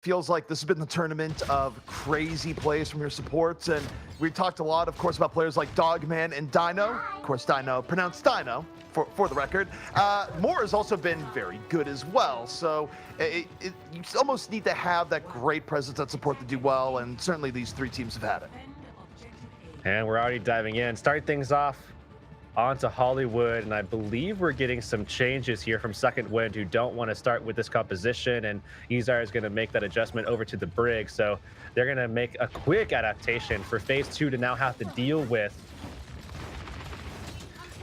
Feels like this has been the tournament of crazy plays from your supports, and we talked a lot, of course, about players like Dogman and Dino. Of course, Dino, pronounced Dino, for the record. Moore has also been very good as well, so you almost need to have that great presence at support to do well, and certainly these three teams have had it. And we're already diving in. Start things off onto Hollywood, and I believe we're getting some changes here from Second Wind, who don't want to start with this composition, and Izar is going to make that adjustment over to the Brig, so they're going to make a quick adaptation for Phase 2 to now have to deal with.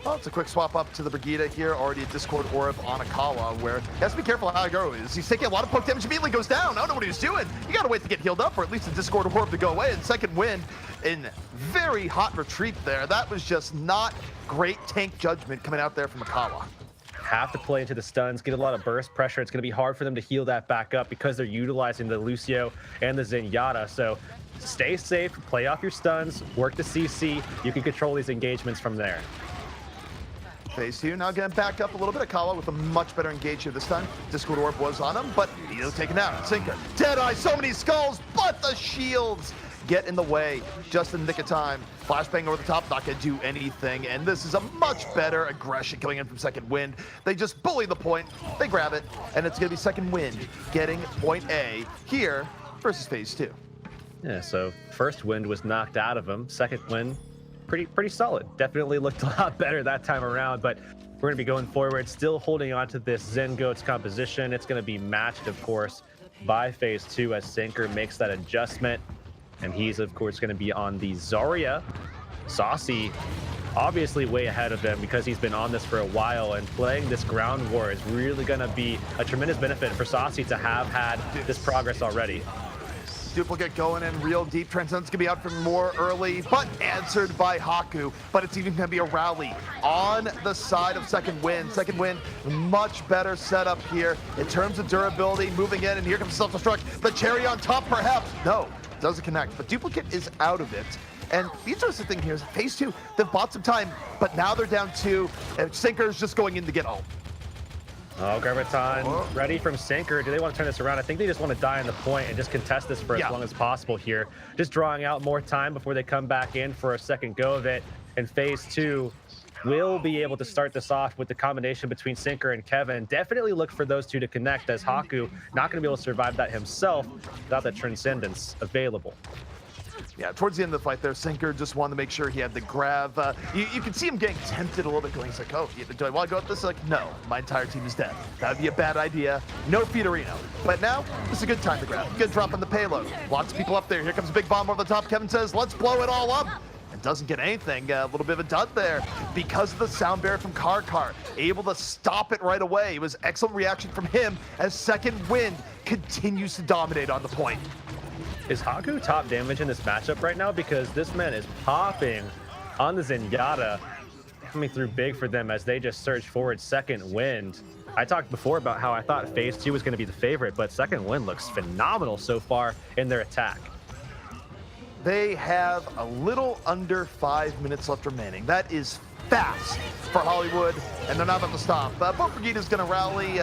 Well, it's a quick swap up to the Brigida here, already a Discord Orb on Akawa, where he has to be careful how Agaro is. He's taking a lot of poke damage, immediately goes down. I don't know what he was doing. You gotta wait to get healed up, or at least a Discord Orb to go away, and Second Wind in very hot retreat there. That was just not great tank judgment coming out there from Akawa. Have to play into the stuns, get a lot of burst pressure. It's going to be hard for them to heal that back up because they're utilizing the Lucio and the Zenyatta. So stay safe, play off your stuns, work the CC. You can control these engagements from there. Phase 2 now getting back up a little bit. Akawa with a much better engage here this time. Discord Orb was on him, but he's taken out. Sinker, Deadeye, so many skulls, but the shields get in the way just in the nick of time. Flashbang over the top, not gonna do anything, and this is a much better aggression coming in from Second Wind. They just bully the point, they grab it, and it's gonna be Second Wind getting point A here versus Phase 2. Yeah, so first Wind was knocked out of him. Second Wind, pretty solid. Definitely looked a lot better that time around, but we're gonna be going forward, still holding on to this Zen Goat's composition. It's gonna be matched, of course, by Phase 2 as Sinker makes that adjustment. And he's, of course, going to be on the Zarya. Saucy, obviously way ahead of him because he's been on this for a while, and playing this ground war is really going to be a tremendous benefit for Saucy to have had this progress already. Duplicate going in real deep. Transcendence gonna be out for more early, but answered by Haku. But it's even gonna be a rally on the side of Second Wind. Second Wind, much better setup here in terms of durability, moving in, and here comes self-destruct. The cherry on top, perhaps. No, doesn't connect, but Duplicate is out of it. And the interesting thing here is Phase 2, they've bought some time, but now they're down 2, and Sinker's just going in to get ult. Oh, Graviton ready from Sinker. Do they want to turn this around? I think they just want to die on the point and just contest this for as long as possible here. Just drawing out more time before they come back in for a second go of it. And Phase 2 will be able to start this off with the combination between Sinker and Kevin. Definitely look for those two to connect, as Haku not going to be able to survive that himself without that Transcendence available. Yeah, towards the end of the fight there, Sinker just wanted to make sure he had the grab. You can see him getting tempted a little bit, going, he's like, oh, do I want to go at this? Like, no, my entire team is dead. That would be a bad idea. No Fiorino. But now, this is a good time to grab. Good drop on the payload. Lots of people up there. Here comes a big bomb over the top. Kevin says, let's blow it all up. And doesn't get anything. A little bit of a dud there because of the sound barrier from Karkar. Able to stop it right away. It was excellent reaction from him as Second Wind continues to dominate on the point. Is Haku top damage in this matchup right now? Because this man is popping on the Zenyatta, coming through big for them as they just surge forward. Second Wind. I talked before about how I thought Phase 2 was going to be the favorite, but Second Wind looks phenomenal so far in their attack. They have a little under 5 minutes left remaining. That is fast for Hollywood, and they're not about to stop. Both Brigida's going to rally.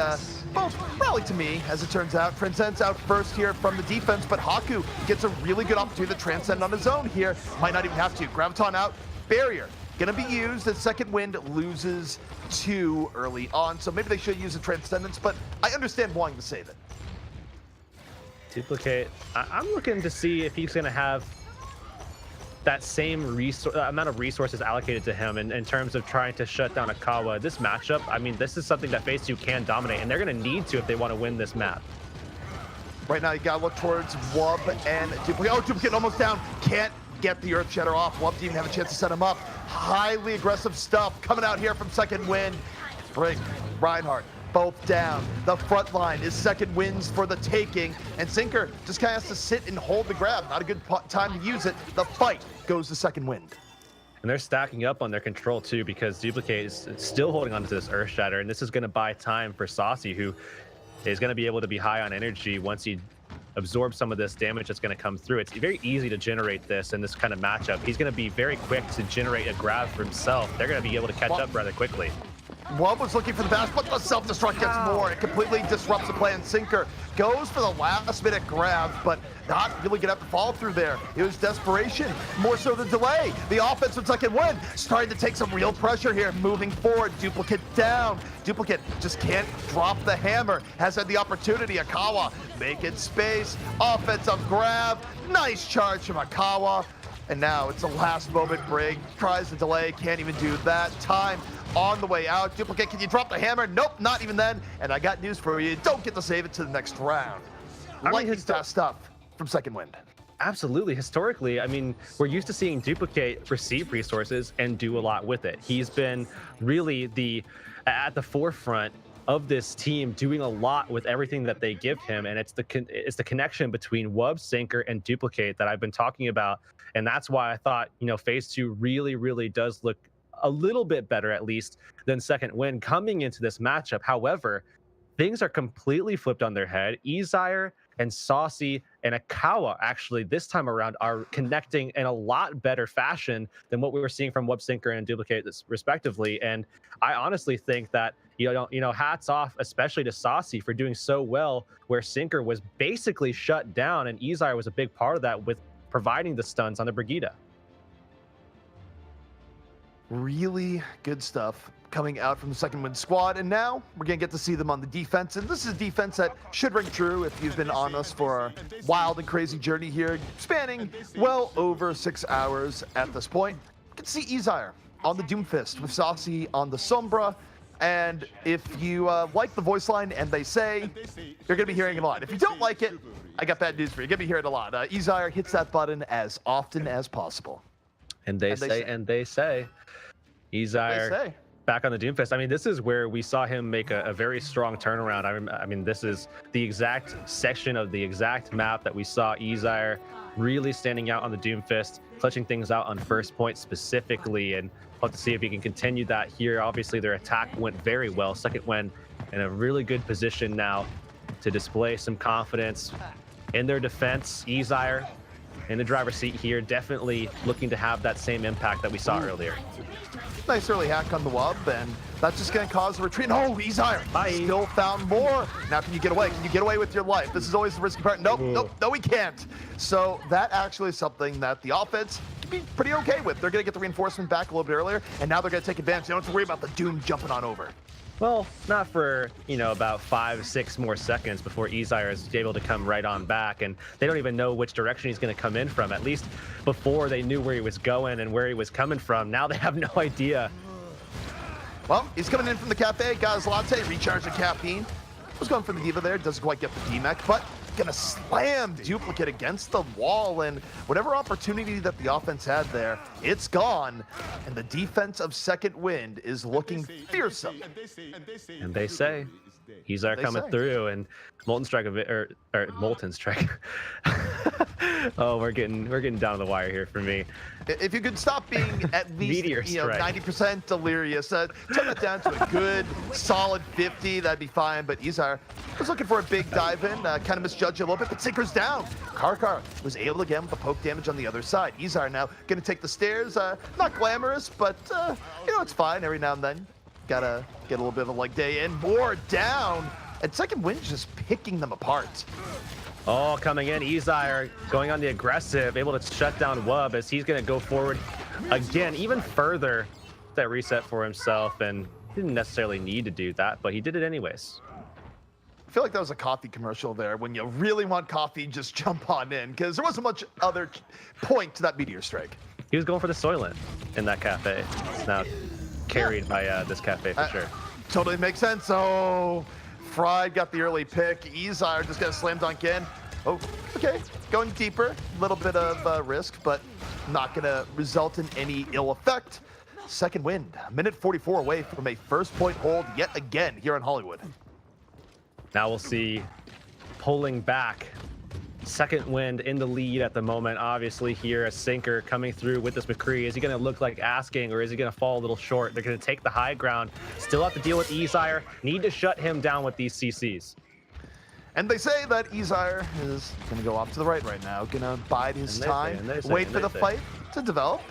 Both rally to me, as it turns out. Transcend's out first here from the defense, but Haku gets a really good opportunity to transcend on his own here. Might not even have to. Graviton out. Barrier gonna be used as Second Wind loses 2 early on, so maybe they should use a Transcendence, but I understand wanting to save it. Duplicate. I'm looking to see if he's gonna have that same amount of resources allocated to him in terms of trying to shut down Akawa. This matchup, I mean, this is something that Phase 2 can dominate, and they're going to need to if they want to win this map. Right now, you got to look towards Wub and Duplicate. Oh, Duplicate almost down. Can't get the Earth Shatter off. Wub didn't even have a chance to set him up. Highly aggressive stuff coming out here from Second Wind. Brig, Reinhardt, both down. The front line is Second Wind's for the taking, and Sinker just kind of has to sit and hold the grab. Not a good time to use it. The fight goes to Second Wind. And they're stacking up on their control too, because Duplicate is still holding on to this Earth Shatter, and this is going to buy time for Saucy, who is going to be able to be high on energy once he absorbs some of this damage that's going to come through. It's very easy to generate this in this kind of matchup. He's going to be very quick to generate a grab for himself. They're going to be able to catch up rather quickly. Wub was looking for the bash, but the self-destruct gets more. It completely disrupts the play, and Sinker goes for the last-minute grab, but not really gonna have to follow through there. It was desperation, more so the delay. The offense with second win, starting to take some real pressure here, moving forward. Duplicate down. Duplicate just can't drop the hammer. Has had the opportunity. Akawa making space. Offensive grab. Nice charge from Akawa. And now it's a last moment break. Tries to delay, can't even do that. Time on the way out. Duplicate, can you drop the hammer? Nope, not even then. And I got news for you. Don't get to save it to the next round. Lightning fast stuff from Second Wind. Absolutely. Historically, I mean, we're used to seeing Duplicate receive resources and do a lot with it. He's been really at the forefront of this team, doing a lot with everything that they give him, and it's the connection between Wub, Sinker, and Duplicate that I've been talking about, and that's why I thought, you know, Phase 2 really does look a little bit better, at least, than Second Wind coming into this matchup. However, things are completely flipped on their head. eZire and Saucy and Akawa actually this time around are connecting in a lot better fashion than what we were seeing from Wub, Sinker, and Duplicate respectively. And I honestly think that, you know, hats off especially to Saucy for doing so well, where Sinker was basically shut down and eZire was a big part of that with providing the stuns on the Brigida. Really good stuff coming out from the Second Wind squad, and now we're gonna get to see them on the defense, and this is a defense that should ring true if you've been on us for our wild and crazy journey here, spanning well over 6 hours at this point. You can see eZire on the Doomfist with Saucy on the Sombra, and if you like the voice line and they say, you're gonna be hearing it a lot. If you don't like it, I got bad news for you. You're gonna be hearing it a lot. eZire hits that button as often as possible. And they say. eZire back on the Doomfist. I mean, this is where we saw him make a very strong turnaround. I mean, this is the exact section of the exact map that we saw eZire really standing out on the Doomfist, clutching things out on first point specifically, and we'll have to see if he can continue that here. Obviously, their attack went very well. Second Wind in a really good position now to display some confidence in their defense. eZire in the driver's seat here, definitely looking to have that same impact that we saw earlier. Nice early hack on the Wub, and that's just going to cause a retreat. No, eZire still found more. Now, can you get away? Can you get away with your life? This is always the risky part. Nope, no, we can't. So that actually is something that the offense can be pretty okay with. They're going to get the reinforcement back a little bit earlier, and now they're going to take advantage. They don't have to worry about the Doom jumping on over. Well, not for, you know, about 5-6 more seconds before eZire is able to come right on back, and they don't even know which direction he's going to come in from. At least before they knew where he was going and where he was coming from. Now they have no idea. Well, he's coming in from the cafe, got his latte, recharging caffeine. Was going for the diva there, doesn't quite get the D-mech, but gonna slam Duplicate against the wall, and whatever opportunity that the offense had there, it's gone, and the defense of Second Wind is looking fearsome. And they say eZire coming through, and Molten Strike or Molten Strike. Oh, we're getting down the wire here for me. If you could stop being at least 90% delirious, turn that down to a good solid 50, that'd be fine. But eZire was looking for a big dive in, kind of misjudged a little bit, but Sinker's down. Karkar was able again with the poke damage on the other side. eZire now gonna take the stairs, not glamorous, but you know, it's fine every now and then. Gotta get a little bit of a leg day in. More down, and Second Wind just picking them apart. Oh, coming in, eZire going on the aggressive, able to shut down Wub as he's going to go forward again, even further. That reset for himself, and didn't necessarily need to do that, but he did it anyways. I feel like that was a coffee commercial there. When you really want coffee, just jump on in, because there wasn't much other point to that meteor strike. He was going for the Soylent in that cafe. It's now carried by this cafe for sure. Totally makes sense. Oh, Fried got the early pick. eZire just got a slam dunk in. Oh, okay. Going deeper. A little bit of risk, but not going to result in any ill effect. Second Wind, minute 44 away from a first point hold yet again here in Hollywood. Now we'll see pulling back. Second Wind in the lead at the moment. Obviously here, a Sinker coming through with this McCree. Is he going to look like asking, or is he going to fall a little short? They're going to take the high ground. Still have to deal with eZire. Need to shut him down with these CCs. And they say that eZire is going to go off to the right now. Going to bide his time, wait for the fight to develop.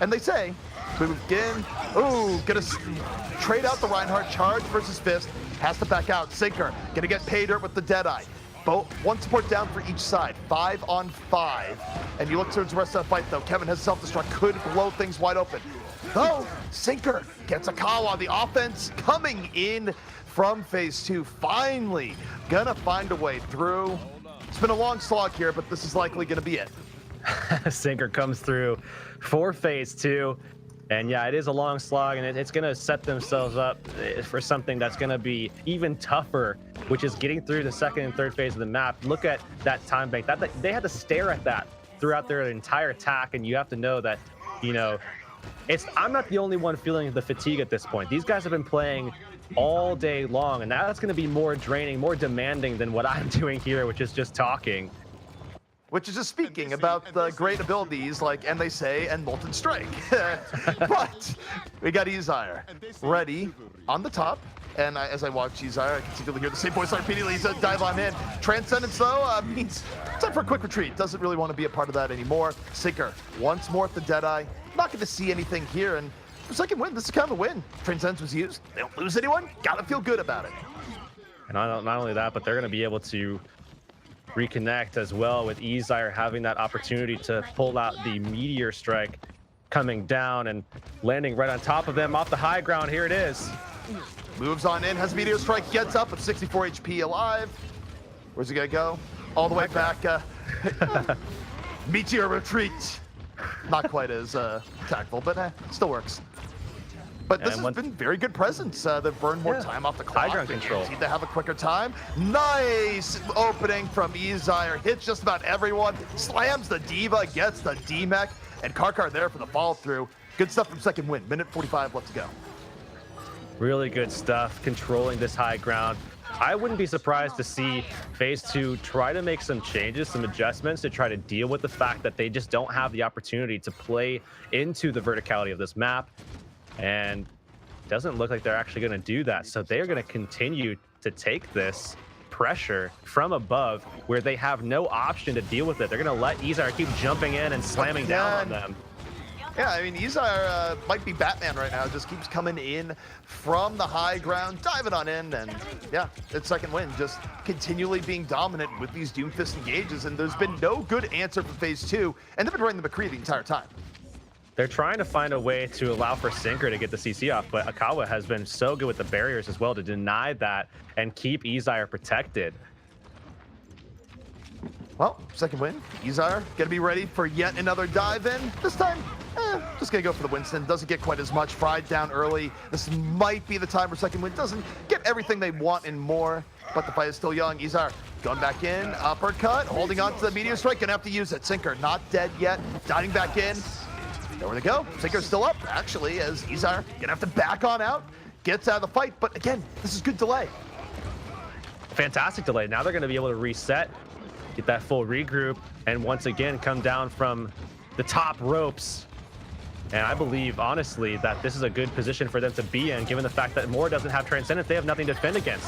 And they say, we begin, ooh, gonna trade out the Reinhardt charge versus Fist, has to back out. Sinker, gonna get pay dirt with the Deadeye. Both, one support down for each side, 5 on 5. And you look towards the rest of that fight though, Kevin has self-destruct, could blow things wide open. Though, Sinker gets a Kawa, the offense coming in from phase 2, finally gonna find a way through. It's been a long slog here, but this is likely gonna be it. Sinker comes through for phase 2. And yeah, it is a long slog, and it's going to set themselves up for something that's going to be even tougher, which is getting through the second and third phase of the map. Look at that time bank. They had to stare at that throughout their entire attack, and you have to know that, you know, I'm not the only one feeling the fatigue at this point. These guys have been playing all day long, and that's going to be more draining, more demanding than what I'm doing here, which is just talking. Which is just speaking about the great abilities like And They Say and Molten Strike. But we got eSire ready on the top. And as I watch eSire, I can see people hear the same voice repeatedly. He's dive on in. Transcendence, though, means time for a quick retreat. Doesn't really want to be a part of that anymore. Sinker once more at the Deadeye. Not going to see anything here. And for second win, this is kind of a win. Transcendence was used. They don't lose anyone. Got to feel good about it. And not only that, but they're going to be able to reconnect as well with eSire having that opportunity to pull out the meteor strike coming down and landing right on top of them off the high ground. Here it is. Moves on in, has meteor strike, gets up with 64 HP alive. Where's he gonna go? All the way back. Meteor retreat. Not quite as tactful, but still works. But this has been very good presence. They've burned more time off the clock. High ground control. Seem to have a quicker time. Nice opening from eSire. Hits just about everyone. Slams the Diva, gets the D-Mech. And Karkar there for the follow through. Good stuff from second win. Minute 45 left to go. Really good stuff, controlling this high ground. I wouldn't be surprised to see phase 2 try to make some changes, some adjustments to try to deal with the fact that they just don't have the opportunity to play into the verticality of this map. And it doesn't look like they're actually going to do that. So they're going to continue to take this pressure from above where they have no option to deal with it. They're going to let eSire keep jumping in and slamming down on them. Yeah, I mean, eSire might be Batman right now. Just keeps coming in from the high ground, diving on in, and yeah, it's second win. Just continually being dominant with these Doomfist engages, and there's been no good answer for phase 2, and they've been running the McCree the entire time. They're trying to find a way to allow for Sinker to get the CC off, but Akawa has been so good with the barriers as well to deny that and keep eSire protected. Well, second win. eSire gonna be ready for yet another dive in. This time, just gonna go for the Winston. Doesn't get quite as much. Fried down early. This might be the time for second win. Doesn't get everything they want and more, but the fight is still young. eSire going back in, uppercut, holding on to the meteor strike, gonna have to use it. Sinker not dead yet, diving back in. Nowhere to go. Sinker's still up, actually, as eSire gonna have to back on out. Gets out of the fight, but again, this is good delay. Fantastic delay. Now they're going to be able to reset, get that full regroup, and once again come down from the top ropes. And I believe, honestly, that this is a good position for them to be in, given the fact that Moore doesn't have Transcendence. They have nothing to defend against.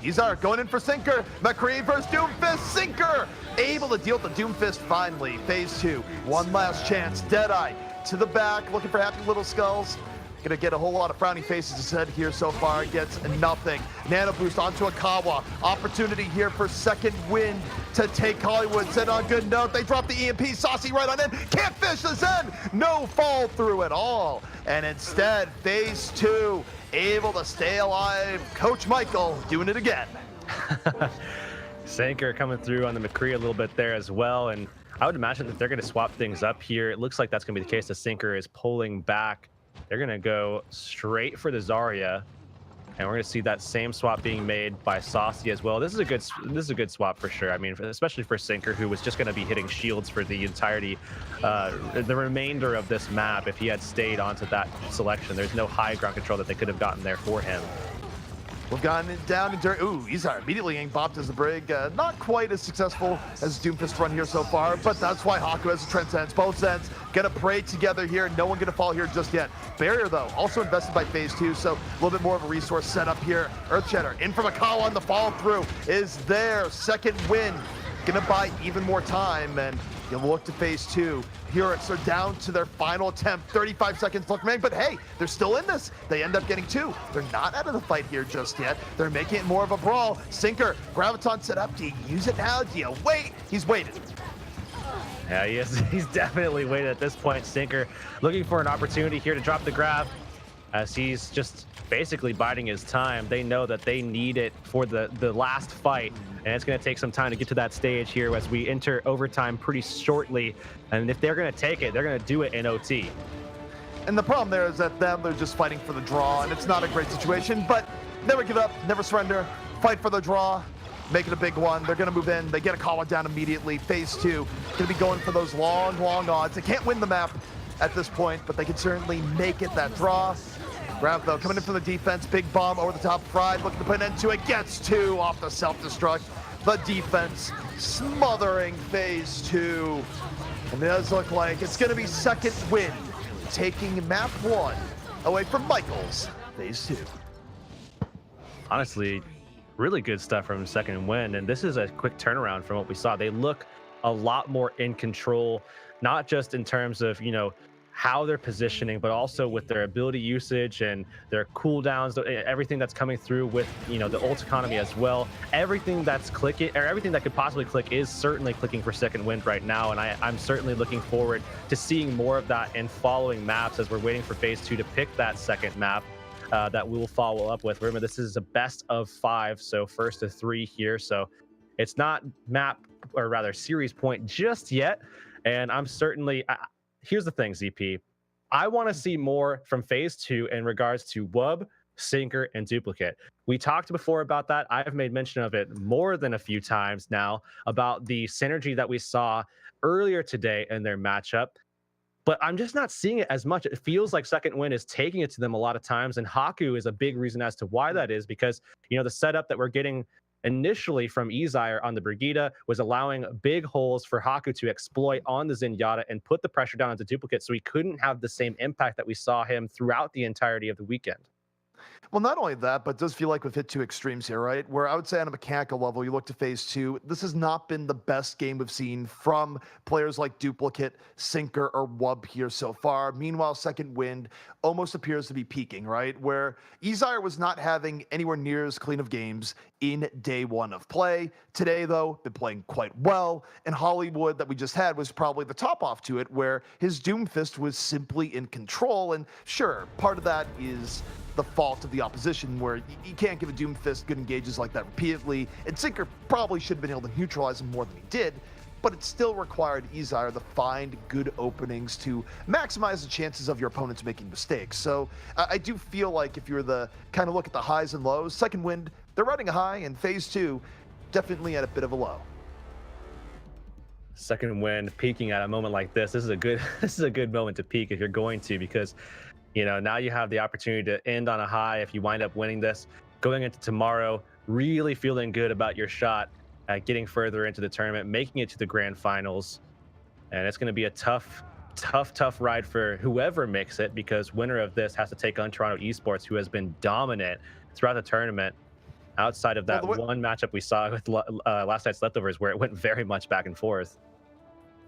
eSire going in for Sinker. McCree versus Doomfist. Sinker able to deal with the Doomfist finally. Phase 2, one last chance. Deadeye to the back, looking for happy little skulls. Gonna get a whole lot of frowny faces instead here so far. Gets nothing. Nano boost onto a Kawa. Opportunity here for second win to take Hollywood. Said on good note. They drop the EMP. Saucy right on in. Can't fish the Zen. No fall through at all. And instead, phase 2 able to stay alive. Coach Michael doing it again. Sinker coming through on the McCree a little bit there as well. And I would imagine that they're going to swap things up here. It looks like that's going to be the case. The Sinker is pulling back. They're going to go straight for the Zarya, and we're going to see that same swap being made by Saucy as well. This is a good swap for sure. I mean, especially for Sinker, who was just going to be hitting shields for the entirety, the remainder of this map. If he had stayed onto that selection, there's no high ground control that they could have gotten there for him. We've gone down and dirt. Ooh, eSire immediately getting bopped as the Brig. Not quite as successful as Doomfist run here so far, but that's why Haku has a Transcendence. Both ends gonna pray together here. No one gonna fall here just yet. Barrier, though, also invested by phase 2, so a little bit more of a resource set up here. Earthshatter in from Akawa on the follow through is there. Second win. Gonna buy even more time, and You look to phase two. Heurix are down to their final attempt. 35 seconds left remaining, but hey, they're still in this. They end up getting two. They're not out of the fight here just yet. They're making it more of a brawl. Sinker, Graviton set up. Do you use it now? Do you wait? He's waited. Yeah, he is. He's definitely waited at this point. Sinker looking for an opportunity here to drop the grab, as he's just basically biding his time. They know that they need it for the last fight, and it's going to take some time to get to that stage here as we enter overtime pretty shortly. And if they're going to take it, they're going to do it in OT. And the problem there is that they're just fighting for the draw, and it's not a great situation, but never give up, never surrender, fight for the draw, make it a big one. They're going to move in. They get a call down immediately. Phase two, going to be going for those long odds. They can't win the map at this point, but they can certainly make it that draw. Grav, though, coming in from the defense. Big bomb over the top. Fried looking to put an end to it. Gets two off the self-destruct. The defense smothering phase two. And it does look like it's going to be second wind, taking map one away from Michael's phase two. Honestly, really good stuff from second wind, and this is a quick turnaround from what we saw. They look a lot more in control, not just in terms of, you know, how they're positioning, but also with their ability usage and their cooldowns, everything that's coming through with, you know, the ult economy as well. Everything that's clicking, or everything that could possibly click, is certainly clicking for second wind right now, and I'm certainly looking forward to seeing more of that in following maps as we're waiting for phase two to pick that second map that we will follow up with. Remember, this is a best of 5, so first of 3 here, so it's not map, or rather series point just yet. And I'm certainly, here's the thing, ZP. I want to see more from phase two in regards to Wub, Sinker, and Duplicate. We talked before about that. I've made mention of it more than a few times now about the synergy that we saw earlier today in their matchup, but I'm just not seeing it as much. It feels like second wind is taking it to them a lot of times, and Haku is a big reason as to why that is, because, you know, the setup that we're getting initially from eZire on the Brigida was allowing big holes for Haku to exploit on the Zenyatta and put the pressure down onto Duplicate, so he couldn't have the same impact that we saw him throughout the entirety of the weekend. Well, not only that, but it does feel like we've hit two extremes here, right? Where I would say on a mechanical level, you look to phase two, this has not been the best game we've seen from players like Duplicate, Sinker, or Wub here so far. Meanwhile, second wind almost appears to be peaking, right? Where eZire was not having anywhere near as clean of games in day one of play. Today, though, been playing quite well. And Hollywood that we just had was probably the top off to it, where his Doomfist was simply in control. And sure, part of that is the fault of the opposition, where you can't give a Doomfist good engages like that repeatedly, and Sinker probably should have been able to neutralize him more than he did, but it still required eZire to find good openings to maximize the chances of your opponents making mistakes. So I do feel like if you're the kind of look at the highs and lows, second wind, they're riding a high, and phase two, definitely at a bit of a low. Second wind peaking at a moment like this is a good moment to peak if you're going to, because, you know, now you have the opportunity to end on a high if you wind up winning this, going into tomorrow, really feeling good about your shot at getting further into the tournament, making it to the grand finals. And it's going to be a tough ride for whoever makes it, because winner of this has to take on Toronto eSports, who has been dominant throughout the tournament, outside of that one matchup we saw with last night's leftovers, where it went very much back and forth.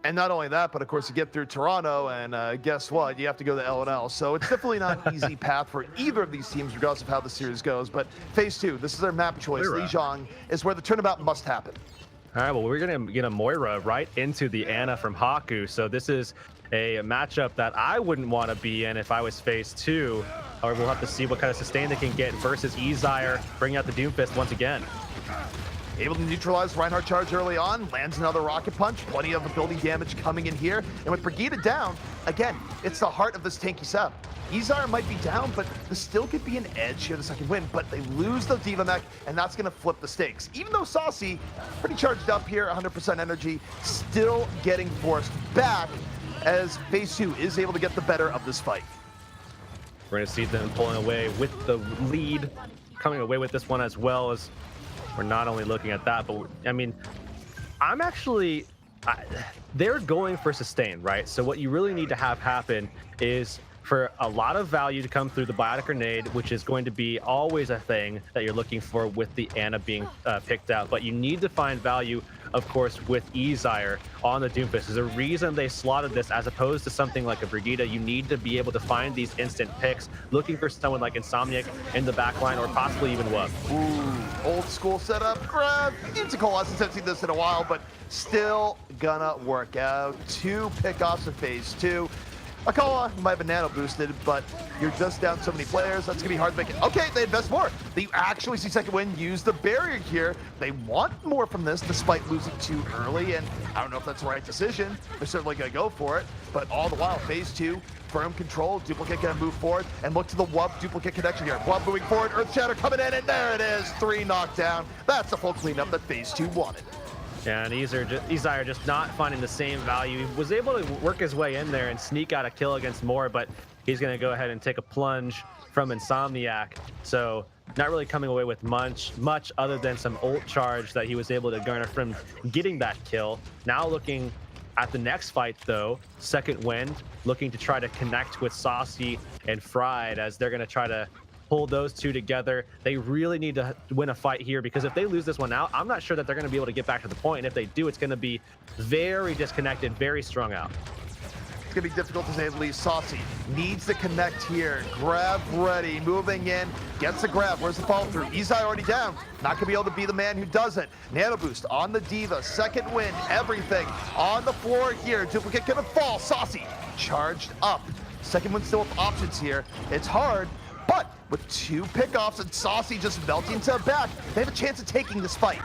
And not only that, but of course you get through Toronto, and guess what? You have to go to L&L. So it's definitely not an easy path for either of these teams, regardless of how the series goes. But phase two, this is their map choice. Lijiang is where the turnabout must happen. All right, well, we're going to get a Moira right into the Ana from Haku. So this is a matchup that I wouldn't want to be in if I was phase two. However, we'll have to see what kind of sustain they can get versus eZire, bringing out the Doomfist once again. Able to neutralize Reinhardt charge early on, lands another rocket punch, plenty of ability damage coming in here. And with Brigida down, again, it's the heart of this tanky setup. eZire might be down, but this still could be an edge here the second win, but they lose the Diva mech, and that's going to flip the stakes. Even though Saucy, pretty charged up here, 100% energy, still getting forced back as phase two is able to get the better of this fight. We're going to see them pulling away with the lead, coming away with this one, as well as we're not only looking at that, but I mean, I'm actually, they're going for sustain, right? So what you really need to have happen is for a lot of value to come through the Biotic Grenade, which is going to be always a thing that you're looking for with the Ana being picked out. But you need to find value of course, with eSire on the Doomfist. There's a reason they slotted this as opposed to something like a Brigitte. You need to be able to find these instant picks, looking for someone like Insomniac in the backline or possibly even Wub. Ooh, old school setup. Grab. Needs a coalescence. I've seen this in a while, but still gonna work out. 2 pickoffs in phase 2. Akoa might have been nano boosted, but you're just down so many players. That's gonna be hard to make it. Okay, they invest more. They actually see Second Wind use the barrier here. They want more from this despite losing too early, and I don't know if that's the right decision. They're certainly gonna go for it, but all the while, phase 2, firm control, Duplicate gonna move forward, and look to the Wub Duplicate connection here. Wub moving forward, Earth Shatter coming in, and there it is, 3 knocked down. That's the full cleanup that phase 2 wanted. Yeah, and eSire just not finding the same value. He was able to work his way in there and sneak out a kill against Moore, but he's going to go ahead and take a plunge from Insomniac. So not really coming away with much other than some ult charge that he was able to garner from getting that kill. Now looking at the next fight, though, Second Wind looking to try to connect with Saucy and Fried as they're going to try to pull those two together. They really need to win a fight here, because if they lose this one out, I'm not sure that they're going to be able to get back to the point. And if they do, it's going to be very disconnected, very strung out. It's going to be difficult to say the least. Saucy needs to connect here. Grab ready, moving in, gets the grab. Where's the follow through? Izai already down. Not going to be able to be the man who does it. Nano boost on the Diva. Second Wind, everything on the floor here. Duplicate going to fall. Saucy charged up. Second Wind still with options here. It's hard, but with 2 pickoffs and Saucy just melting to the back, they have a chance of taking this fight.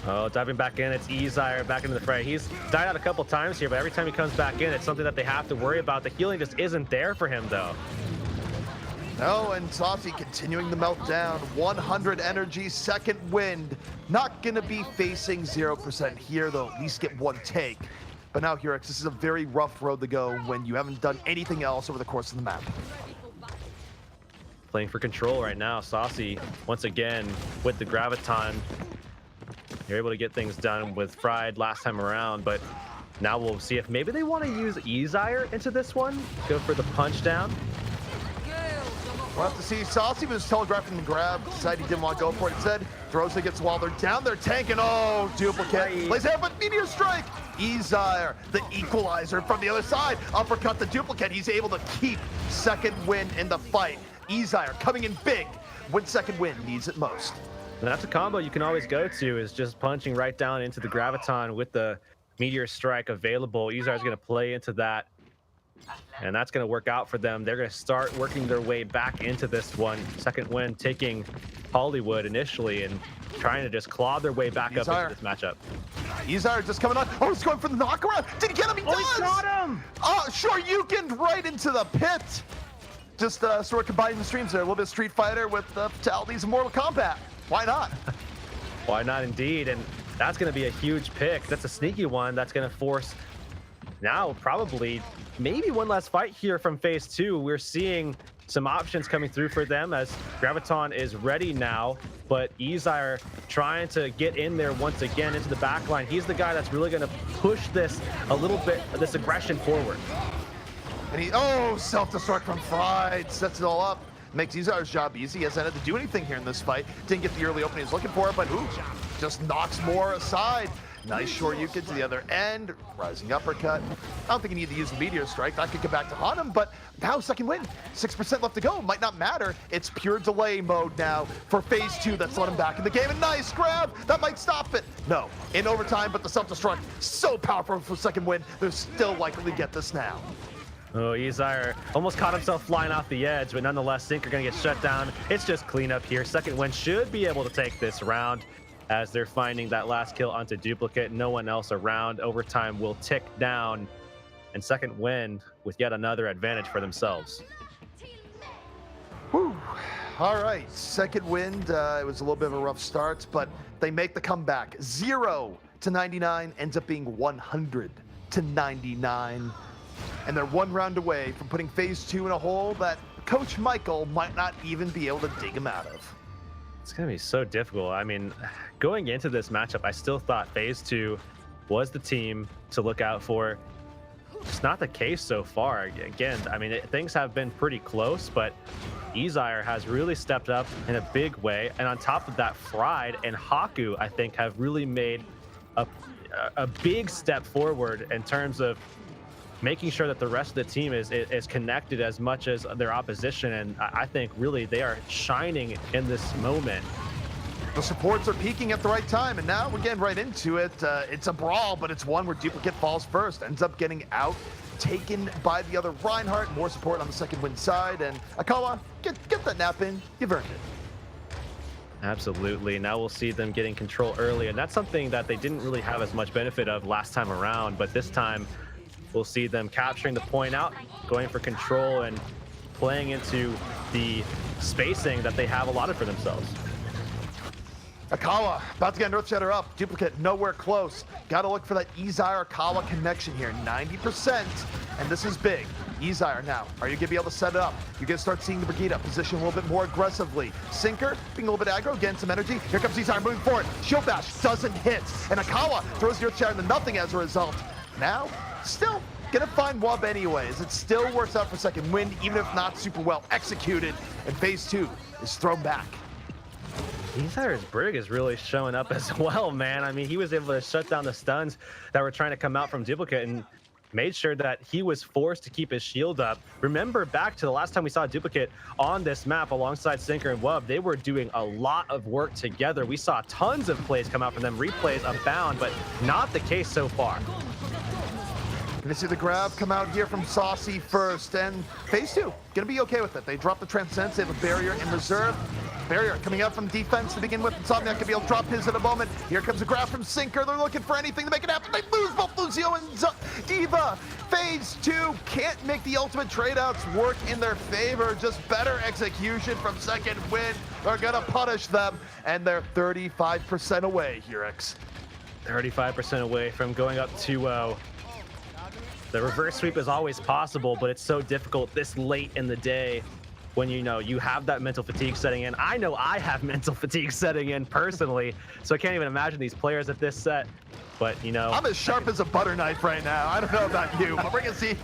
Oh, diving back in, it's eSire back into the fray. He's died out a couple times here, but every time he comes back in, it's something that they have to worry about. The healing just isn't there for him, though. No, and Saucy continuing the meltdown. 100 energy, Second Wind. Not going to be facing 0% here, though. At least get 1 take. But now, Heurix, this is a very rough road to go when you haven't done anything else over the course of the map. Playing for control right now. Saucy, once again, with the Graviton. You're able to get things done with Fried last time around, but now we'll see if maybe they want to use eSire into this one. Go for the punch down. We'll have to see. Saucy was telegraphing the grab, decided he didn't want to go for it. Instead, throws it against the wall. They're down, they're tanking. Oh, Duplicate. Plays there, but Meteor Strike. eSire, the equalizer from the other side. Uppercut the Duplicate. He's able to keep Second Wind in the fight. eSire coming in big when Second Wind needs it most. And that's a combo you can always go to, is just punching right down into the Graviton with the Meteor Strike available. eSire is going to play into that, and that's going to work out for them. They're going to start working their way back into this one. Second Wind taking Hollywood initially and trying to just claw their way back up into this matchup. eSire just coming on. Oh, he's going for the knockaround. Did he get him? He does! He got him! Oh, sure, you can right into the pit. Just sort of combining the streams there. A little bit of Street Fighter with fatalities of Mortal Kombat. Why not? Why not indeed? And that's going to be a huge pick. That's a sneaky one. That's going to force now probably maybe one last fight here from phase 2. We're seeing some options coming through for them as Graviton is ready now, but eSire trying to get in there once again into the backline. He's the guy that's really going to push this a little bit, this aggression forward. And he, self-destruct from Fried, sets it all up. Makes eSire's job easy. He hasn't had to do anything here in this fight. Didn't get the early opening he was looking for, but just knocks more aside. Nice short Yukin to the other end. Rising uppercut. I don't think he needed to use the Meteor Strike. That could get back to haunt him, but now Second Wind. 6% left to go. Might not matter. It's pure delay mode now for phase 2. That's let him back in the game. And nice grab. That might stop it. No, in overtime, but the self-destruct so powerful for Second Wind. They're still likely to get this now. Oh, eSire almost caught himself flying off the edge, but nonetheless, Sinker going to get shut down. It's just cleanup here. Second Wind should be able to take this round as they're finding that last kill onto Duplicate. No one else around. Overtime will tick down, and Second Wind with yet another advantage for themselves. Whew. All right, Second Wind. It was a little bit of a rough start, but they make the comeback. 0 to 99 ends up being 100 to 99. And they're 1 round away from putting phase 2 in a hole that Coach Michael might not even be able to dig him out of. It's going to be so difficult. I mean, going into this matchup, I still thought phase 2 was the team to look out for. It's not the case so far. Again, I mean, things have been pretty close, but eSire has really stepped up in a big way. And on top of that, Fried and Haku, I think, have really made a, a big step forward in terms of making sure that the rest of the team is connected as much as their opposition. And I think really they are shining in this moment. The supports are peaking at the right time, and now we're getting right into it. It's a brawl, but it's one where Duplicate falls first, ends up getting out, taken by the other Reinhardt. More support on the second win side, and Akawa, get that nap in. You've earned it. Absolutely. Now we'll see them getting control early, and that's something that they didn't really have as much benefit of last time around, but this time we'll see them capturing the point out, going for control, and playing into the spacing that they have allotted for themselves. Akawa about to get an Earthshatter up. Duplicate nowhere close. Got to look for that Ezire Akawa connection here. 90%, and this is big. Ezire now, are you going to be able to set it up? You're going to start seeing the Brigida position a little bit more aggressively. Sinker being a little bit aggro, getting some energy. Here comes Ezire moving forward. Shield Bash doesn't hit, and Akawa throws the Earthshatter into nothing as a result. Now, still gonna find Wub anyways. It still works out for second win, even if not super well executed, and phase 2 is thrown back. Ezire's Brig is really showing up as well, man. I mean, he was able to shut down the stuns that were trying to come out from Duplicate and made sure that he was forced to keep his shield up. Remember back to the last time we saw Duplicate on this map alongside Sinker and Wub, they were doing a lot of work together. We saw tons of plays come out from them, replays abound, but not the case so far. Gonna see the grab come out here from Saucy first, and phase 2 gonna be okay with it. They drop the Transcendence, they have a barrier in reserve. Barrier coming out from defense to begin with. Insomniac can be able to drop his in a moment. Here comes a grab from Sinker. They're looking for anything to make it happen. They lose both Lucio and Diva. Phase 2 can't make the ultimate trade-outs work in their favor. Just better execution from second win. They're gonna punish them, and they're 35% away, Heurix. 35% away from going up 2-0. The reverse sweep is always possible, but it's so difficult this late in the day when you have that mental fatigue setting in. I know I have mental fatigue setting in personally, so I can't even imagine these players at this set. But I'm as sharp as a butter knife right now. I don't know about you, but we're gonna see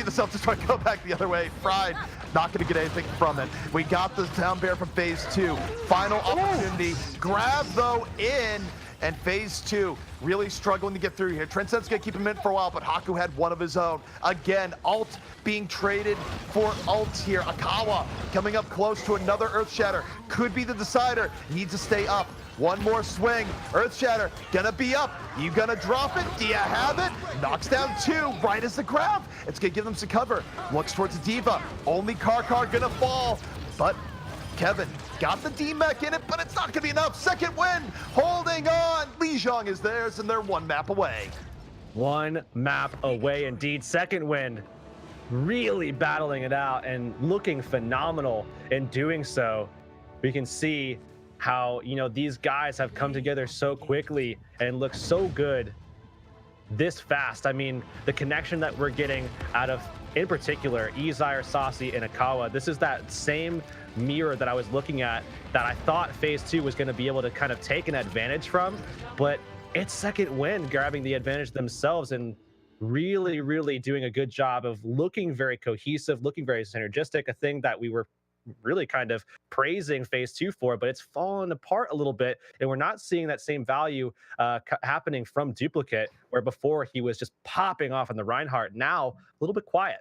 the self-destruct go back the other way. Fried, not gonna get anything from it. We got this down bear from phase 2. Final opportunity. Grab though in. And phase 2 really struggling to get through here. Transcend's gonna keep him in for a while, but Haku had one of his own. Again, ult being traded for ult here. Akawa coming up close to another Earthshatter. Could be the decider. Needs to stay up. One more swing. Earthshatter gonna be up. You gonna drop it? Do you have it? Knocks down 2 right as the grab. It's gonna give them some cover. Looks towards the Diva. Only Karkar gonna fall, but Kevin got the D-Mech in it, but it's not going to be enough. Second win, holding on. Lijiang is theirs, and they're one map away. One map away, indeed. Second win, really battling it out and looking phenomenal in doing so. We can see how, these guys have come together so quickly and look so good this fast. I mean, the connection that we're getting out of, in particular, Ezire, Saucy, and Akawa, this is that same mirror that I was looking at that I thought phase 2 was going to be able to kind of take an advantage from, but it's second win grabbing the advantage themselves and really, really doing a good job of looking very cohesive, looking very synergistic, a thing that we were really kind of praising phase 2 for, but it's fallen apart a little bit, and we're not seeing that same value happening from Duplicate, where before he was just popping off on the Reinhardt. Now a little bit quiet.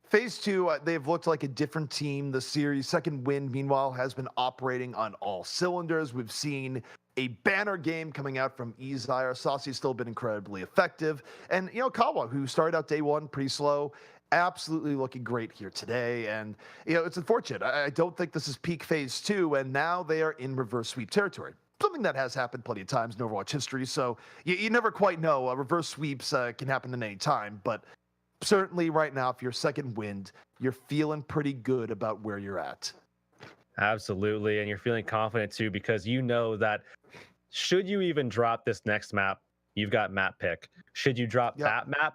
Phase 2, they've looked like a different team. The series second win, meanwhile, has been operating on all cylinders. We've seen a banner game coming out from Ezire. Saucy's still been incredibly effective. And, Kawa, who started out day one pretty slow, absolutely looking great here today. And, it's unfortunate. I don't think this is peak phase 2, and now they are in reverse sweep territory. Something that has happened plenty of times in Overwatch history, so you never quite know. Reverse sweeps can happen at any time, but certainly right now, if you're second wind, you're feeling pretty good about where you're at. Absolutely, and you're feeling confident too, because you know that should you even drop this next map, you've got map pick. Should you drop that map,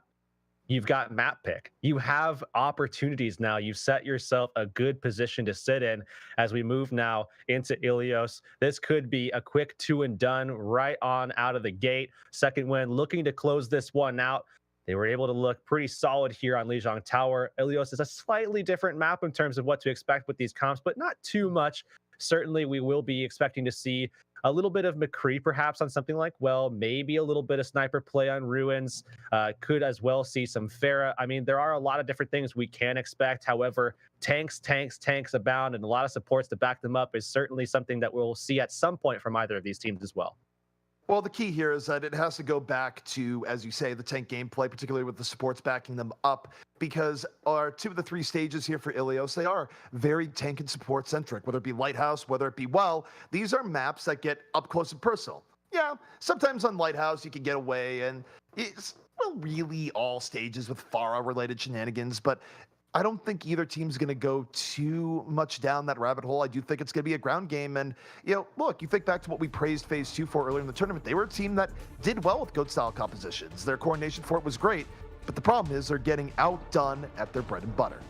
you've got map pick. You have opportunities now. You've set yourself a good position to sit in as we move now into Ilios. This could be a quick 2 and done right on out of the gate. Second win, looking to close this one out. They were able to look pretty solid here on Lijiang Tower. Ilios is a slightly different map in terms of what to expect with these comps, but not too much. Certainly, we will be expecting to see a little bit of McCree perhaps on something like, well, maybe a little bit of sniper play on Ruins. Could as well see some Pharah. I mean, there are a lot of different things we can expect. However, tanks abound, and a lot of supports to back them up is certainly something that we'll see at some point from either of these teams as well. Well, the key here is that it has to go back to, as you say, the tank gameplay, particularly with the supports backing them up, because our 2 of the 3 stages here for Ilios, they are very tank and support centric, whether it be Lighthouse, whether it be Well. These are maps that get up close and personal. Yeah, sometimes on Lighthouse you can get away, and it's really all stages with Pharah-related shenanigans, but I don't think either team's going to go too much down that rabbit hole. I do think it's going to be a ground game. And, look, you think back to what we praised Phase 2 for earlier in the tournament. They were a team that did well with GOAT-style compositions. Their coordination for it was great. But the problem is they're getting outdone at their bread and butter.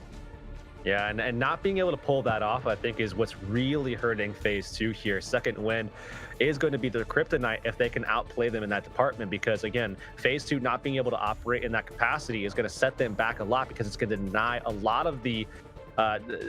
Yeah, and not being able to pull that off, I think, is what's really hurting Phase 2 here. Second Wind is going to be the kryptonite if they can outplay them in that department, because, again, Phase 2 not being able to operate in that capacity is going to set them back a lot, because it's going to deny a lot of the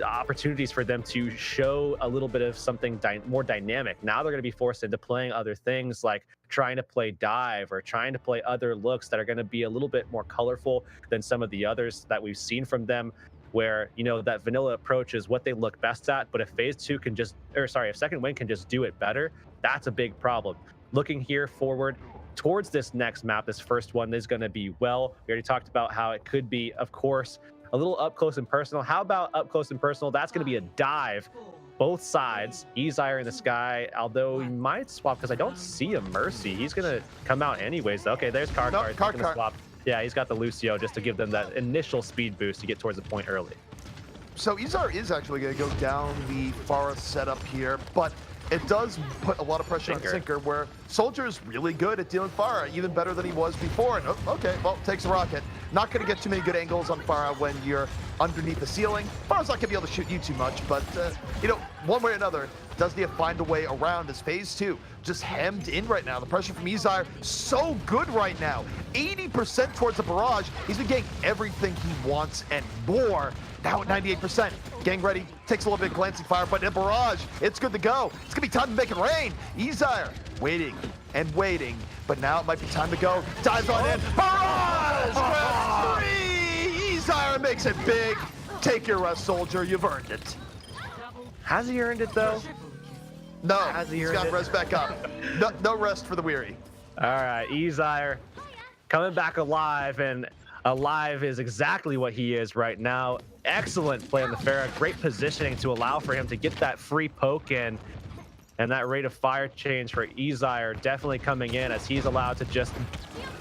opportunities for them to show a little bit of something more dynamic. Now they're going to be forced into playing other things like trying to play dive or trying to play other looks that are going to be a little bit more colorful than some of the others that we've seen from them, where, that vanilla approach is what they look best at. But if Phase 2 can if Second Wind can just do it better, that's a big problem. Looking here forward towards this next map, this first one is going to be Well. We already talked about how it could be, of course, a little up close and personal. How about up close and personal? That's going to be a dive. Both sides. eZire in the sky, although he might swap because I don't see a Mercy. He's going to come out anyways. Okay, there's Car. He's going to swap. Yeah, he's got the Lucio just to give them that initial speed boost to get towards the point early. So eZire is actually going to go down the Pharah setup here, but it does put a lot of pressure on Sinker, where Soldier is really good at dealing Pharah, even better than he was before. And okay, well, takes a rocket. Not going to get too many good angles on Pharah when you're underneath the ceiling. Pharah's not going to be able to shoot you too much, but, one way or another, does need to find a way around as Phase 2 just hemmed in right now. The pressure from eZire so good right now. 80% towards the barrage. He's been getting everything he wants and more. Now at 98%. Getting ready. Takes a little bit of glancing fire, but in barrage, it's good to go. It's going to be time to make it rain. eZire waiting and waiting, but now it might be time to go. Dives on in. Barrage! Round 3! eZire makes it big. Take your rest, Soldier. You've earned it. Has he earned it, though? No, he's got rest back up. No rest for the weary. All right, eZire coming back alive, and alive is exactly what he is right now. Excellent play on the Pharah. Great positioning to allow for him to get that free poke in. And that rate of fire change for eZire definitely coming in as he's allowed to just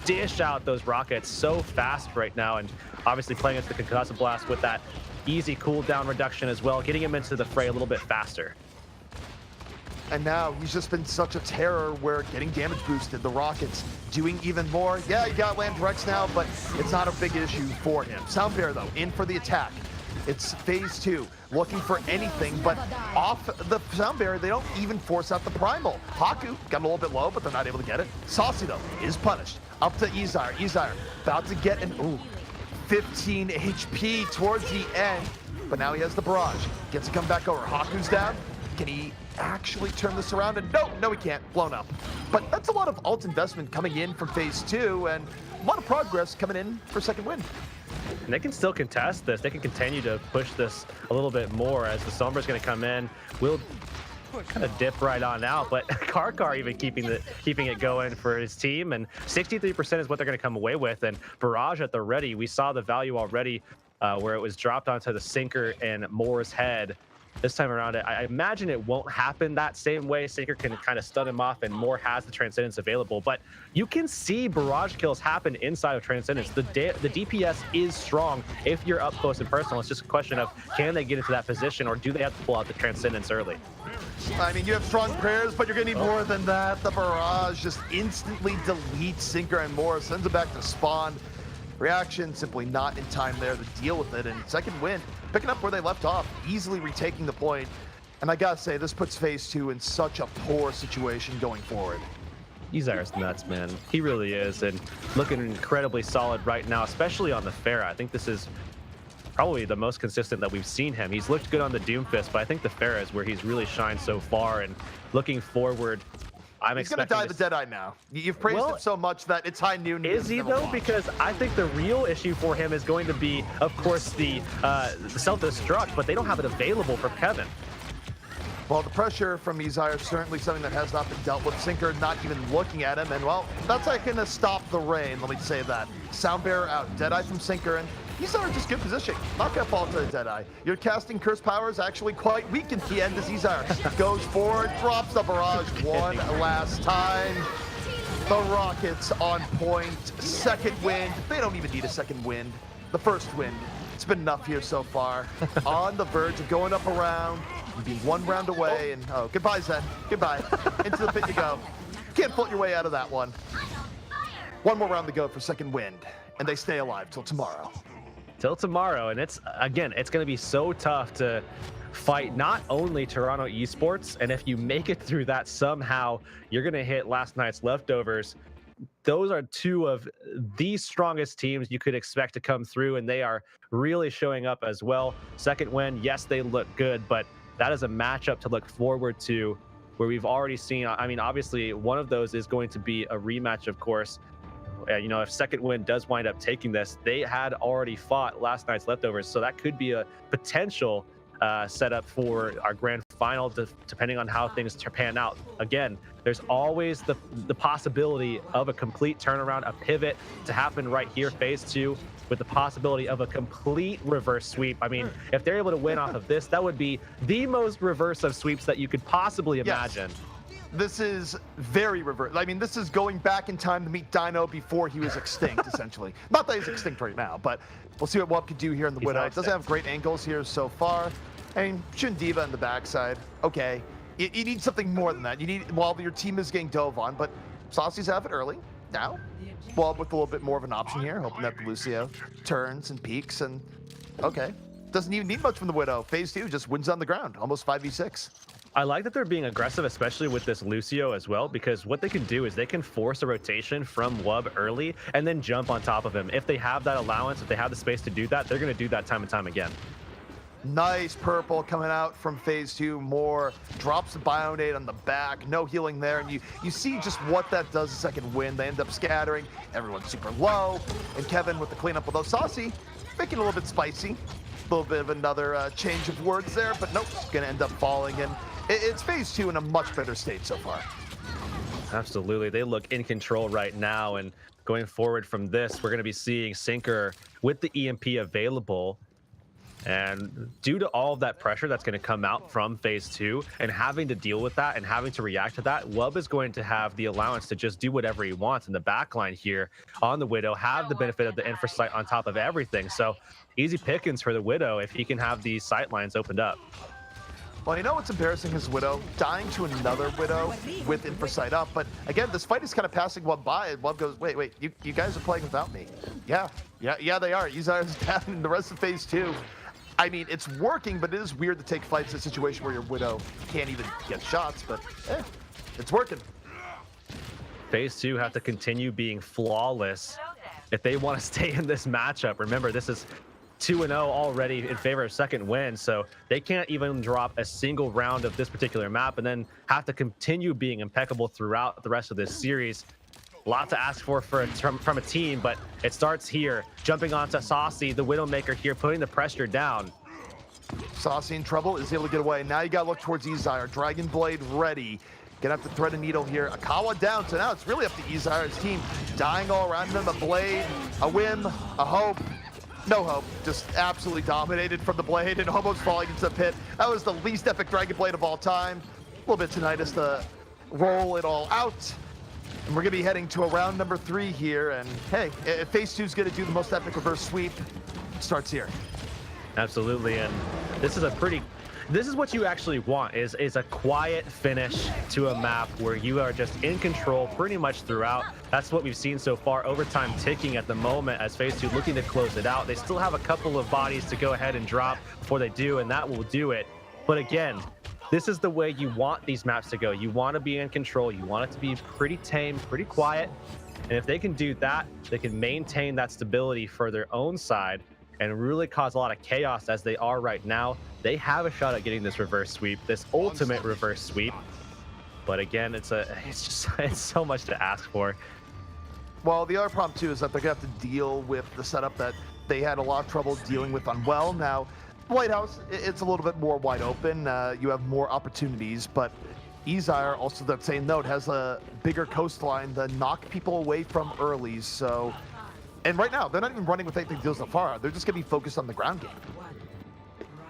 dish out those rockets so fast right now. And obviously playing into the concussive blast with that easy cooldown reduction as well, getting him into the fray a little bit faster. And now he's just been such a terror where getting damage boosted, the rockets doing even more. Yeah, he got land Rex now, but it's not a big issue for him. Soundbear, though, in for the attack. It's Phase 2, looking for anything, but off the Soundbear, they don't even force out the Primal. Haku got a little bit low, but they're not able to get it. Saucy, though, is punished. Up to eZire. eZire about to get an, 15 HP towards the end, but now he has the barrage. Gets to come back over. Haku's down. Can he actually turn this around? And no, he can't. Blown up. But that's a lot of ult investment coming in from Phase 2, and a lot of progress coming in for Second Wind. And they can still contest this. They can continue to push this a little bit more as the Sombra's going to come in. We'll kind of dip right on out, but Car even keeping it going for his team, and 63% is what they're going to come away with. And Barrage at the ready, we saw the value already where it was dropped onto the Sinker and Moore's head. This time around, I imagine it won't happen that same way. Sinker can kind of stun him off, and Moore has the Transcendence available. But you can see barrage kills happen inside of Transcendence. The DPS is strong if you're up close and personal. It's just a question of, can they get into that position, or do they have to pull out the Transcendence early? I mean, you have strong prayers, but you're going to need more than that. The barrage just instantly deletes Sinker and Moore, sends it back to spawn. Reaction simply not in time there to deal with it, and Second Wind picking up where they left off, easily retaking the point. And I gotta say, this puts Phase 2 in such a poor situation going forward. eZire's nuts, man. He really is, and looking incredibly solid right now, especially on the Pharah. I think this is probably the most consistent that we've seen him. He's looked good on the Doomfist, but I think the Pharah is where he's really shined so far. And looking forward, He's going to die the Deadeye now. You've praised him so much that it's high noon. Is he though? Because I think the real issue for him is going to be, of course, the self-destruct, but they don't have it available for Kevin. Well, the pressure from eSire is certainly something that has not been dealt with. Sinker not even looking at him, and well, that's not going to stop the rain, let me say that. Sound Bearer out, Deadeye from Sinker, and eSire just good position. Not going to fall to the Deadeye. Your casting curse power is actually quite weak at the end as eSire goes forward, drops the barrage one last time. The Rockets on point, second wind. They don't even need a second wind. The first wind. It's been enough here so far. On the verge of going up around. You'd be one round away, and oh, goodbye, Zen. Goodbye. Into the pit you go. Can't float your way out of that one. One more round to go for second wind, and they stay alive till tomorrow. Till tomorrow, and it's going to be so tough to fight not only Toronto eSports, and if you make it through that somehow, you're going to hit last night's leftovers. Those are two of the strongest teams you could expect to come through, and they are really showing up as well. Second win, yes, they look good, but that is a matchup to look forward to where we've already seen, I mean, obviously one of those is going to be a rematch, of course. You know, if second win does wind up taking this, they had already fought last night's leftovers, so that could be a potential setup for our grand final, depending on how things pan out. Again, there's always the possibility of a complete turnaround, a pivot to happen right here, phase 2, with the possibility of a complete reverse sweep. I mean, if they're able to win off of this, that would be the most reverse of sweeps that you could possibly imagine. Yes. This is very reverse. I mean, this is going back in time to meet Dino before he was extinct, essentially. Not that he's extinct right now, but we'll see what Wub can do here in the Widow. It doesn't have great angles here so far. I mean, Shun Diva on the backside, okay. You need something more than that. You need, while your team is getting dove on, but Saucy's have it early. Now, Wub with a little bit more of an option here, hoping that the Lucio turns and peaks, and okay. Doesn't even need much from the Widow. Phase 2 just wins on the ground, almost 5v6. I like that they're being aggressive, especially with this Lucio as well, because what they can do is they can force a rotation from Wub early and then jump on top of him. If they have that allowance, if they have the space to do that, they're going to do that time and time again. Nice purple coming out from phase 2. More drops the Bionade on the back. No healing there. And you see just what that does the second win. They end up scattering. Everyone's super low. And Kevin with the cleanup. Although Saucy making a little bit spicy. A little bit of another change of words there. But nope, going to end up falling. And it's phase 2 in a much better state so far. Absolutely. They look in control right now. And going forward from this, we're going to be seeing Sinker with the EMP available. And due to all of that pressure that's going to come out from phase 2 and having to deal with that and having to react to that, Wub is going to have the allowance to just do whatever he wants in the backline here on the Widow, have the benefit of the infra sight on top of everything. So easy pickings for the Widow if he can have these sight lines opened up. Well, you know what's embarrassing is Widow dying to another Widow with infra sight up. But again, this fight is kind of passing Wub by, and Wub goes, wait, you guys are playing without me. Yeah, they are. eSire's down in the rest of phase 2. I mean, it's working, but it is weird to take fights in a situation where your Widow can't even get shots, but it's working. Phase 2 have to continue being flawless if they want to stay in this matchup. Remember, this is 2-0 already in favor of second win, so they can't even drop a single round of this particular map and then have to continue being impeccable throughout the rest of this series. A lot to ask for from a team, but it starts here. Jumping onto Saucy, the Widowmaker here, putting the pressure down. Saucy in trouble, is able to get away. Now you gotta look towards eSire. Dragon Blade ready. Gonna have to thread a needle here. Akawa down, so now it's really up to eSire's team. Dying all around them, a Blade, a whim, a hope. No hope, just absolutely dominated from the Blade and almost falling into the pit. That was the least epic Dragon Blade of all time. A little bit tinnitus to roll it all out. And we're going to be heading to a round number 3 here. And hey, if phase 2 is going to do the most epic reverse sweep, it starts here. Absolutely. And this is what you actually want, is a quiet finish to a map where you are just in control pretty much throughout. That's what we've seen so far. Overtime ticking at the moment as phase 2 looking to close it out. They still have a couple of bodies to go ahead and drop before they do, and that will do it. But again, this is the way you want these maps to go. You want to be in control. You want it to be pretty tame, pretty quiet. And if they can do that, they can maintain that stability for their own side and really cause a lot of chaos as they are right now. They have a shot at getting this reverse sweep, this ultimate reverse sweep. But again, it's so much to ask for. Well, the other problem too is that they're gonna have to deal with the setup that they had a lot of trouble dealing with on Well. Now, White House, it's a little bit more wide open. You have more opportunities, but eSire, also that same note, has a bigger coastline to knock people away from early. So, and right now, they're not even running with anything to deal so far. They're just gonna be focused on the ground game.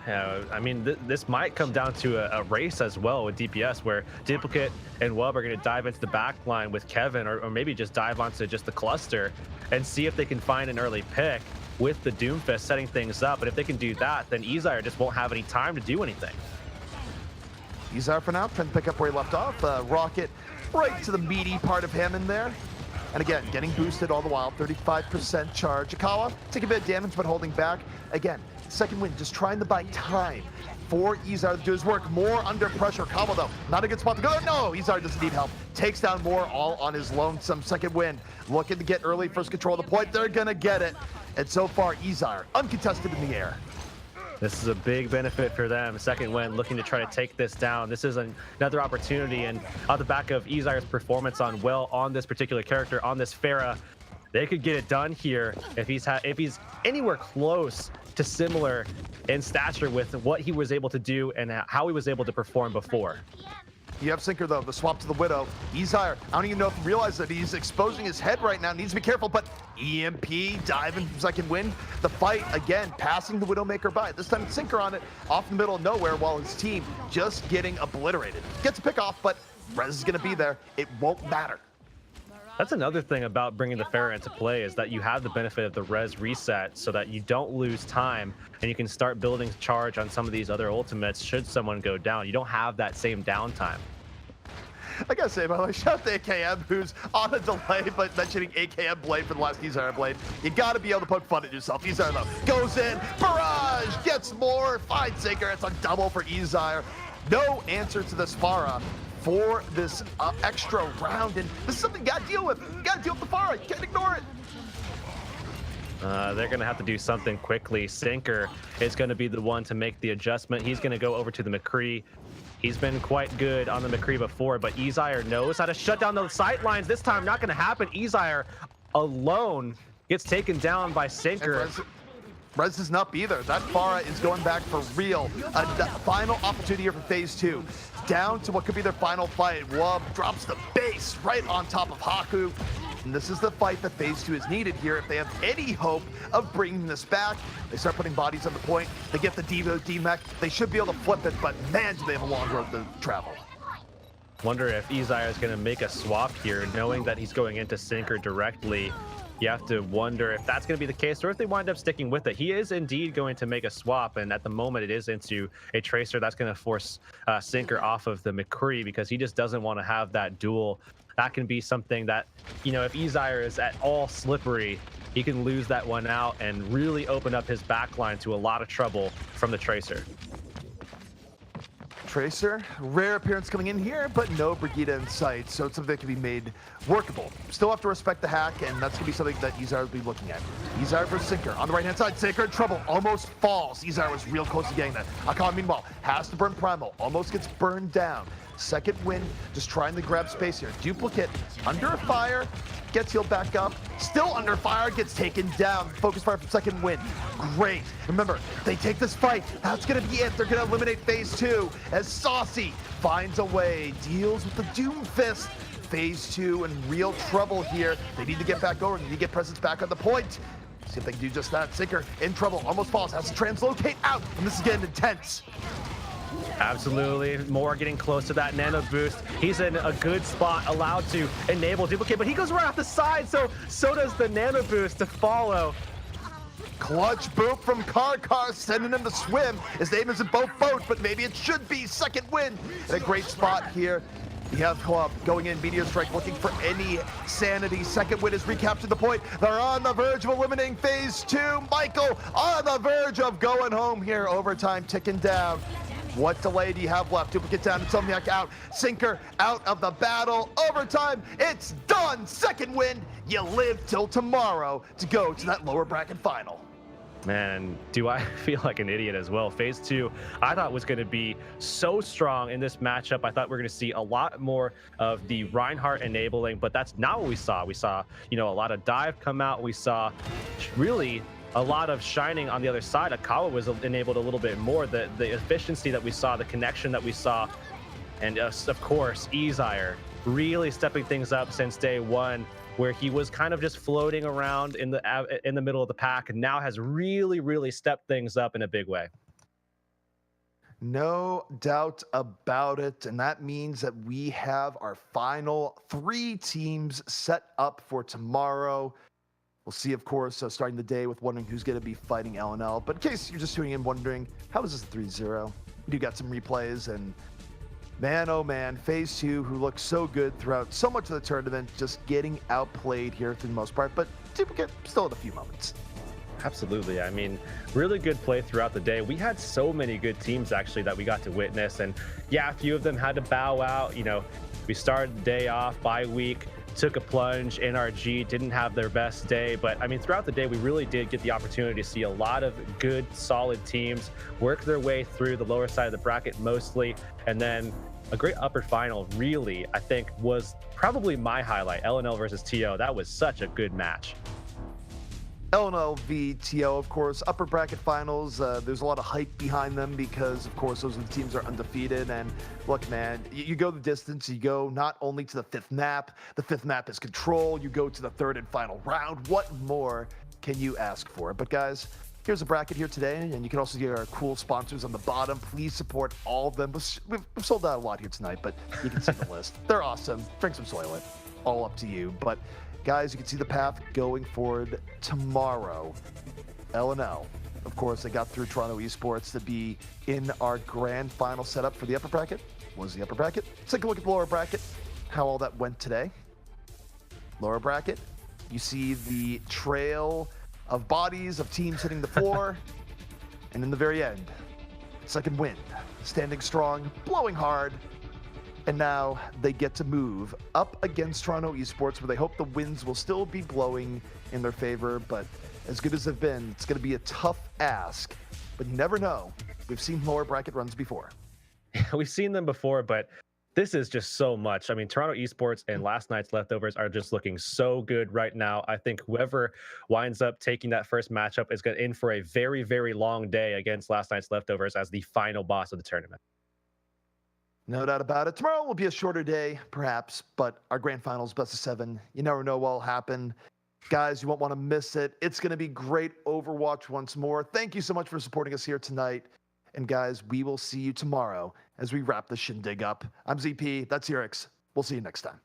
I mean, this might come down to a race as well with DPS, where Duplicate and Wub are going to dive into the back line with Kevin, or maybe just dive onto just the cluster and see if they can find an early pick with the Doomfist setting things up. But if they can do that, then eSire just won't have any time to do anything. eSire for now, trying to pick up where he left off. Rocket right to the meaty part of him in there. And again, getting boosted all the while, 35% charge. Akawa taking a bit of damage, but holding back. Again, second win, just trying to buy time for eSire to do his work. More under pressure. Akawa, though, not a good spot to go. No, eSire doesn't need help. Takes down more, all on his lonesome. Second win, looking to get early first control of the point. They're going to get it. And so far, eSire uncontested in the air. This is a big benefit for them. Second win, looking to try to take this down. This is another opportunity, and on the back of eSire's performance on Well, on this particular character, on this Pharah, they could get it done here if he's anywhere close to similar in stature with what he was able to do and how he was able to perform before. You have Sinker, though, the swap to the Widow. eSire, I don't even know if he realizes that he's exposing his head right now. Needs to be careful, but EMP diving so I can win the fight again, passing the Widowmaker by. This time Sinker on it, off in the middle of nowhere, while his team just getting obliterated. Gets a pick off, but Rez is going to be there. It won't matter. That's another thing about bringing the Pharah into play, is that you have the benefit of the res reset so that you don't lose time and you can start building charge on some of these other ultimates should someone go down. You don't have that same downtime. I gotta say, by the way, shout out to AKM, who's on a delay, but mentioning AKM Blade for the last eSire Blade. You gotta be able to poke fun at yourself. eSire, though, goes in, barrage, gets more, finds Sinker. It's a double for eSire. No answer to this Pharah for this extra round, and this is something you gotta deal with. You gotta deal with the Pharah. You can't ignore it. They're going to have to do something quickly. Sinker is going to be the one to make the adjustment. He's going to go over to the McCree. He's been quite good on the McCree before, but eSire knows how to shut down those sight lines. This time, not going to happen. eSire alone gets taken down by Sinker. Rez does not be there. That Pharah is going back for real. A final opportunity here for phase 2. Down to what could be their final fight. Wub drops the base right on top of Haku. And this is the fight that phase 2 is needed here. If they have any hope of bringing this back, they start putting bodies on the point. They get the Devo D-Mech. They should be able to flip it, but man, do they have a long road to travel. Wonder if eSire is going to make a swap here, knowing that he's going into Sinker directly. You have to wonder if that's going to be the case or if they wind up sticking with it. He is indeed going to make a swap, and at the moment it is into a Tracer. That's going to force Sinker off of the McCree because he just doesn't want to have that duel. That can be something that, you know, if eSire is at all slippery, he can lose that one out and really open up his backline to a lot of trouble from the Tracer. Tracer, rare appearance coming in here, but no Brigitte in sight, so it's something that can be made workable. Still have to respect the hack, and that's going to be something that eSire will be looking at. eSire versus Sinker on the right-hand side. Sinker in trouble, almost falls. eSire was real close to getting that. Akawa, meanwhile, has to burn Primal, almost gets burned down. Second win, just trying to grab space here. Duplicate under fire, gets healed back up. Still under fire, gets taken down. Focus fire for second win. Great. Remember, they take this fight. That's going to be it. They're going to eliminate phase 2 as Saucy finds a way, deals with the Doom Fist. Phase 2 in real trouble here. They need to get back over. They need to get presence back on the point. See if they can do just that. Sinker in trouble, almost falls, has to translocate out, and this is getting intense. Absolutely. Moore getting close to that nano boost. He's in a good spot, allowed to enable Duplicate, but he goes right off the side, so does the nano boost to follow. Clutch boot from Car, sending him to swim. His name isn't both boats, but maybe it should be. Second win. In a great spot here. You have Club going in, Meteor Strike, looking for any sanity. Second win is recaptured the point. They're on the verge of eliminating phase 2. Michael on the verge of going home here. Overtime ticking down. What delay do you have left? Duplicate down, Insomniac out. Sinker out of the battle. Overtime, it's done. Second win. You live till tomorrow to go to that lower bracket final. Man, do I feel like an idiot as well. Phase 2, I thought was going to be so strong in this matchup. I thought we are going to see a lot more of the Reinhardt enabling, but that's not what we saw. We saw, a lot of dive come out. We saw really a lot of shining on the other side. Akawa was enabled a little bit more. The efficiency that we saw, the connection that we saw, and of course, eZire really stepping things up since day one, where he was kind of just floating around in the middle of the pack, and now has really stepped things up in a big way. No doubt about it. And that means that we have our final 3 teams set up for tomorrow. We'll see, of course, starting the day with wondering who's going to be fighting LNL. But in case you're just tuning in wondering, how is this 3-0? You got some replays, and man, oh man, Phase 2, who looked so good throughout so much of the tournament, just getting outplayed here for the most part, but duplicate still at a few moments. Absolutely. I mean, really good play throughout the day. We had so many good teams, actually, that we got to witness. And yeah, a few of them had to bow out. We started the day off bye week, took a plunge. NRG didn't have their best day. But I mean, throughout the day, we really did get the opportunity to see a lot of good, solid teams work their way through the lower side of the bracket mostly. And then a great upper final, really, I think, was probably my highlight. LNL versus TO. That was such a good match. LNL v TO, of course, upper bracket finals. There's a lot of hype behind them because, of course, those are the teams that are undefeated. And look, man, you go the distance. You go not only to the 5th map. The 5th map is Control. You go to the 3rd and final round. What more can you ask for? But guys, here's a bracket here today, and you can also see our cool sponsors on the bottom. Please support all of them. We've sold out a lot here tonight, but you can see the list. They're awesome. Drink some Soylent. All up to you. But guys, you can see the path going forward tomorrow. LNL, of course, they got through Toronto eSports to be in our grand final setup for the upper bracket. What was the upper bracket? Let's take a look at the lower bracket, how all that went today. Lower bracket, you see the trail of bodies of teams hitting the floor. And in the very end, second wind, standing strong, blowing hard. And now they get to move up against Toronto eSports, where they hope the winds will still be blowing in their favor. But as good as they've been, it's going to be a tough ask. But you never know. We've seen lower bracket runs before. We've seen them before, but this is just so much. I mean, Toronto eSports and last night's leftovers are just looking so good right now. I think whoever winds up taking that first matchup is going in for a very long day against last night's leftovers as the final boss of the tournament. No doubt about it. Tomorrow will be a shorter day, perhaps, but our grand finals, best of 7. You never know what will happen. Guys, you won't want to miss it. It's going to be great Overwatch once more. Thank you so much for supporting us here tonight. And guys, we will see you tomorrow as we wrap the shindig up. I'm ZP. That's Heurix. We'll see you next time.